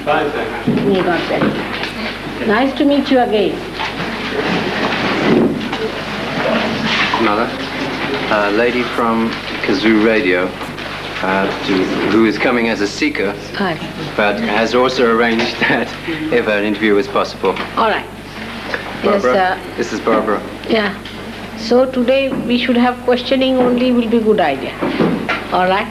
Fine, thank you. May God bless you. Nice to meet you again. Mother, a lady from Kazu Radio, who is coming as a seeker, but has also arranged that if an interview is possible. All right. Barbara, Yes, this is Barbara. Yeah. So today we should have questioning only, will be good idea. All right.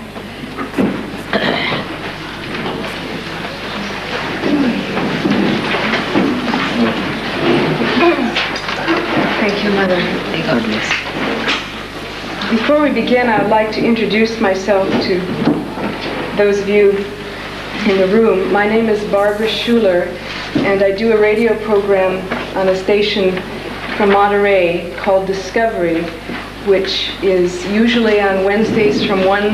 Thank you, Mother. May God bless. Before we begin, I would like to introduce myself to those of you in the room. My name is Barbara Schuler, and I do a radio program on a station from Monterey called Discovery, which is usually on Wednesdays from 1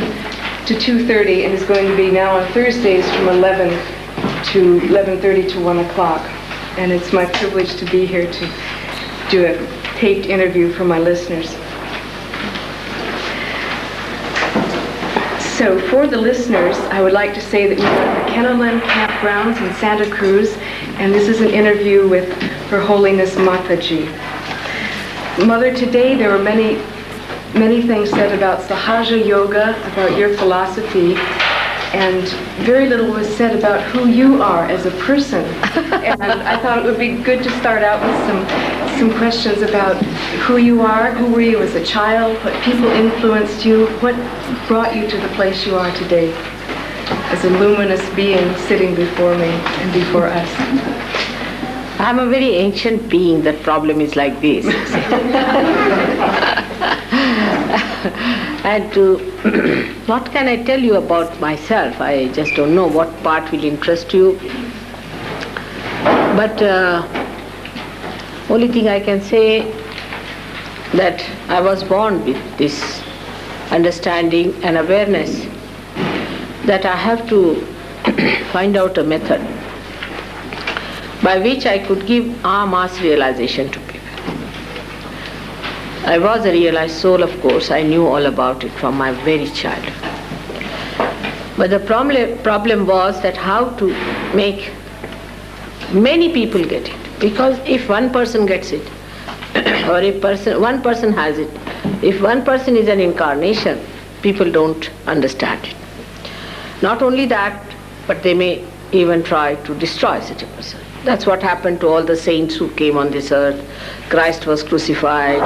to 2:30 and is going to be now on Thursdays from 11 to 11:30 to 1 o'clock. And it's my privilege to be here to do a taped interview for my listeners. So for the listeners, I would like to say that we're at the Kennelland Campgrounds in Santa Cruz, and this is an interview with Her Holiness Mataji. Mother, today there were many things said about Sahaja Yoga, about your philosophy, and very little was said about who you are as a person. And I thought it would be good to start out with some questions about who you are, who were you as a child, what people influenced you, what brought you to the place you are today as a luminous being sitting before me and before us. I'm a very ancient being. The problem is like this. And what can I tell you about myself? I just don't know what part will interest you. But only thing I can say that I was born with this understanding and awareness that I have to find out a method by which I could give mass realization to people. I was a realized soul, of course. I knew all about it from my very childhood. But the problem was that how to make many people get it. Because if one person gets it, or one person has it, if one person is an incarnation, people don't understand it. Not only that, but they may even try to destroy such a person. That's what happened to all the saints who came on this earth. Christ was crucified,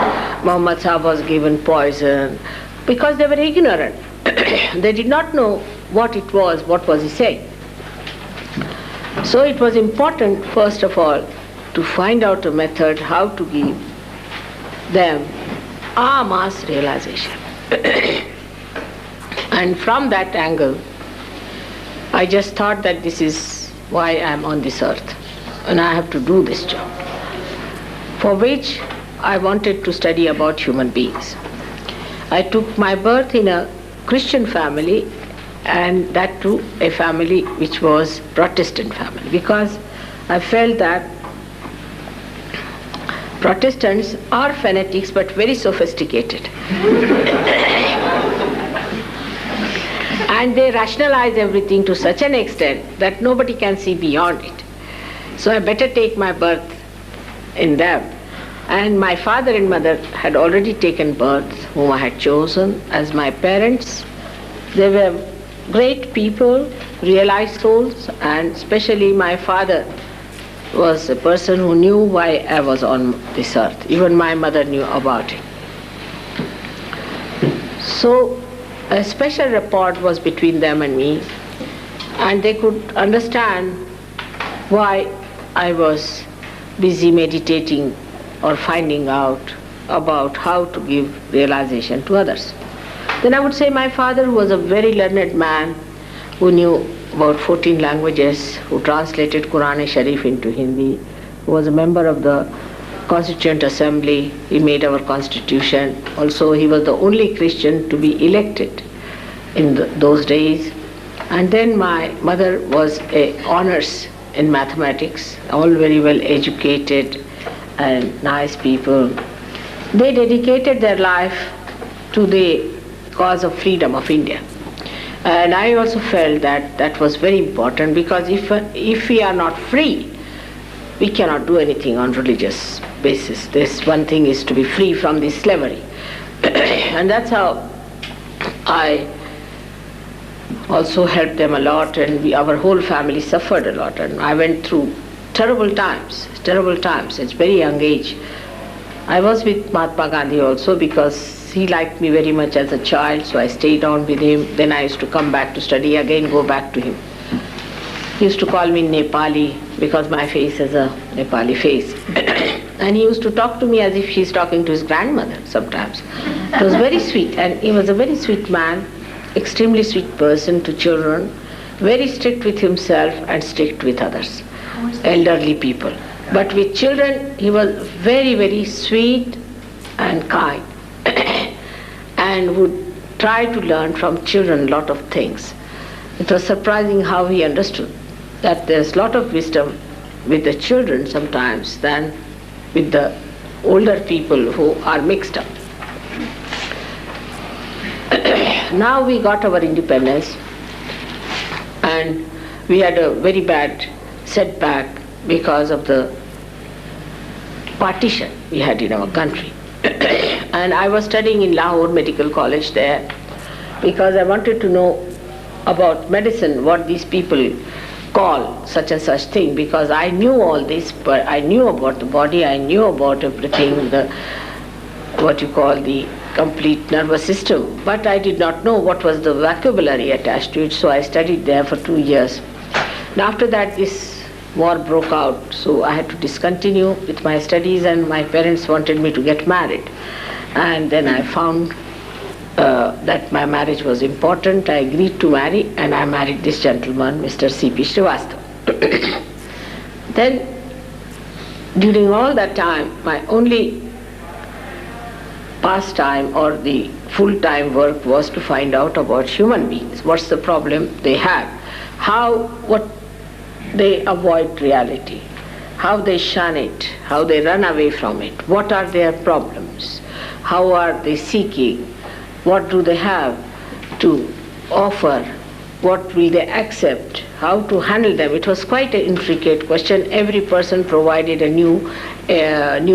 Muhammad Sahib was given poison, because they were ignorant. They did not know what it was, what was he saying. So it was important, first of all, to find out a method how to give them mass realization. And from that angle, I just thought that this is why I am on this earth, and I have to do this job, for which I wanted to study about human beings. I took my birth in a Christian family, and that too a family which was Protestant family, because I felt that Protestants are fanatics but very sophisticated. And they rationalize everything to such an extent that nobody can see beyond it. So I better take my birth in them. And my father and mother had already taken birth, whom I had chosen as my parents. They were great people, realized souls, and especially my father was a person who knew why I was on this earth. Even my mother knew about it. So a special rapport was between them and me, and they could understand why I was busy meditating or finding out about how to give realization to others. Then I would say my father, who was a very learned man, who knew about 14 languages, who translated Quran-e-Sharif into Hindi, who was a member of the Constituent Assembly. He made our constitution. Also, he was the only Christian to be elected in those days. And then my mother was a honors in mathematics, all very well educated and nice people. They dedicated their life to the cause of freedom of India. And I also felt that that was very important, because if we are not free, we cannot do anything on religious basis. This one thing is to be free from this slavery. And that's how I also helped them a lot, and our whole family suffered a lot. And I went through terrible times at very young age. I was with Mahatma Gandhi also, because he liked me very much as a child, so I stayed on with him. Then I used to come back to study again, go back to him. He used to call me Nepali, because my face is a Nepali face. And he used to talk to me as if he's talking to his grandmother sometimes. It was very sweet, and he was a very sweet man, extremely sweet person to children, very strict with himself and strict with others, elderly people. But with children, he was very, very sweet and kind, and would try to learn from children a lot of things. It was surprising how he understood that there's a lot of wisdom with the children sometimes than with the older people who are mixed up. Now we got our independence, and we had a very bad setback because of the partition we had in our country. And I was studying in Lahore Medical College there, because I wanted to know about medicine, what these people call such and such thing, because I knew all this, but I knew about the body, I knew about everything, what you call the complete nervous system, but I did not know what was the vocabulary attached to it, so I studied there for 2 years. And after that, this war broke out, so I had to discontinue with my studies, and my parents wanted me to get married. And then I found that my marriage was important. I agreed to marry, and I married this gentleman, Mr. C.P. Srivastava. Then, during all that time, my only pastime or the full-time work was to find out about human beings. What's the problem they have? What they avoid reality, how they shun it, how they run away from it, what are their problems, how are they seeking, what do they have to offer, what will they accept, how to handle them. It was quite an intricate question. Every person provided a new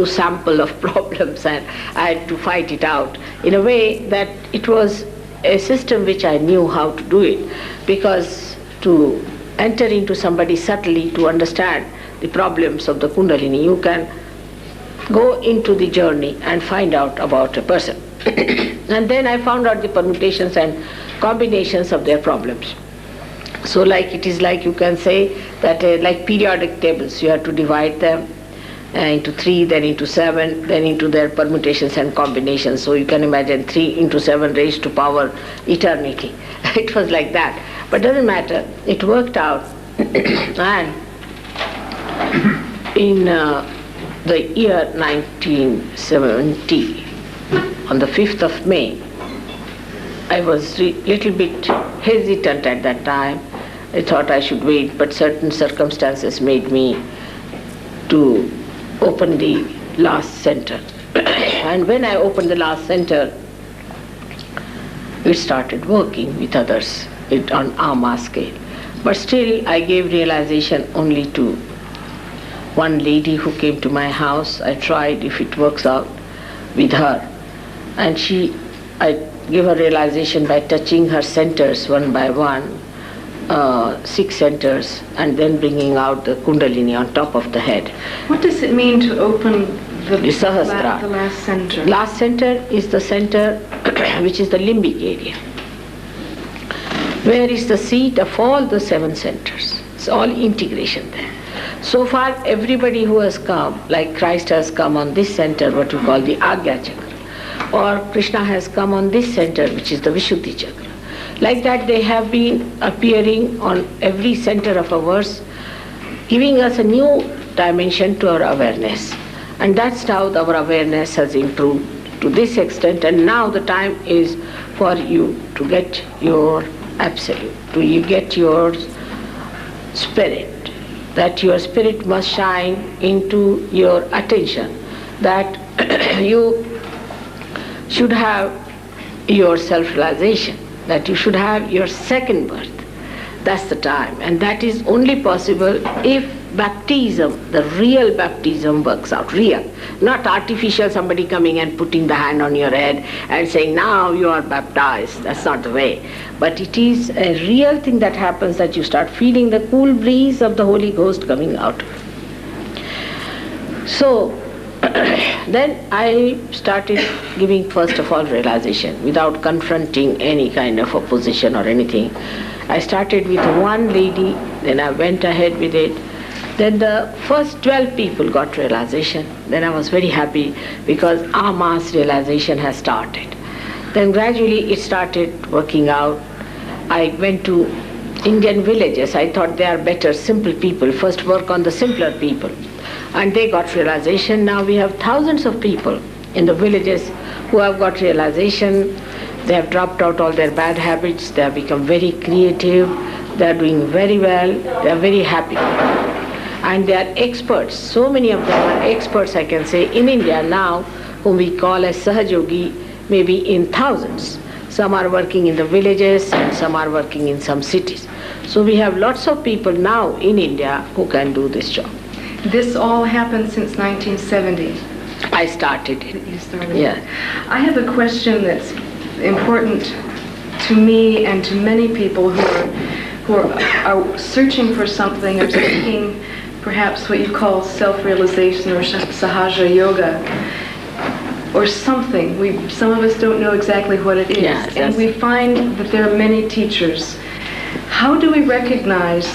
sample of problems, and I had to fight it out in a way that it was a system which I knew how to do it, because to enter into somebody subtly to understand the problems of the Kundalini, you can go into the journey and find out about a person. And then I found out the permutations and combinations of their problems. So it is like you can say that like periodic tables, you have to divide them into 3, then into 7, then into their permutations and combinations. So you can imagine 3 into 7 raised to power eternity. It was like that. But doesn't matter, it worked out. And in the year 1970, on the 5th of May, I was little bit hesitant at that time. I thought I should wait, but certain circumstances made me to open the last center. And when I opened the last center, it started working with others on AMA scale. But still, I gave realization only to one lady who came to my house. I tried if it works out with her. And I gave her realization by touching her centers one by one, 6 centers, and then bringing out the Kundalini on top of the head. What does it mean to open the Sahasrara? The last center? Last center is the center which is the limbic area, where is the seat of all the 7 centers. It's all integration there. So far, everybody who has come, like Christ has come on this center, what we call the Agya Chakra, or Krishna has come on this center, which is the Vishuddhi Chakra. Like that, they have been appearing on every center of ours, giving us a new dimension to our awareness. And that's how our awareness has improved to this extent. And now the time is for you to get your absolute, to you get your spirit, that your spirit must shine into your attention, that you should have your self-realization. that you should have your second birth. That's the time. And that is only possible if baptism, the real baptism, works out. Real. Not artificial, somebody coming and putting the hand on your head and saying, now you are baptized. That's not the way. But it is a real thing that happens, that you start feeling the cool breeze of the Holy Ghost coming out. So, then I started giving first of all realization without confronting any kind of opposition or anything. I started with one lady, then I went ahead with it. Then the first 12 people got realization. Then I was very happy because our mass realization has started. Then gradually it started working out. I went to Indian villages. I thought they are better, simple people. First work on the simpler people. And they got realization. Now we have thousands of people in the villages who have got realization. They have dropped out all their bad habits. They have become very creative. They are doing very well. They are very happy. And they are experts. So many of them are experts, I can say, in India now, whom we call as Sahajogi, maybe in thousands. Some are working in the villages and some are working in some cities. So we have lots of people now in India who can do this job. This all happened since 1970. I started it. You started Yeah. it. I have a question that's important to me and to many people who are searching for something, or seeking perhaps what you call self-realization or Sahaja Yoga, or something. Some of us don't know exactly what it is. Yes, and we find that there are many teachers. How do we recognize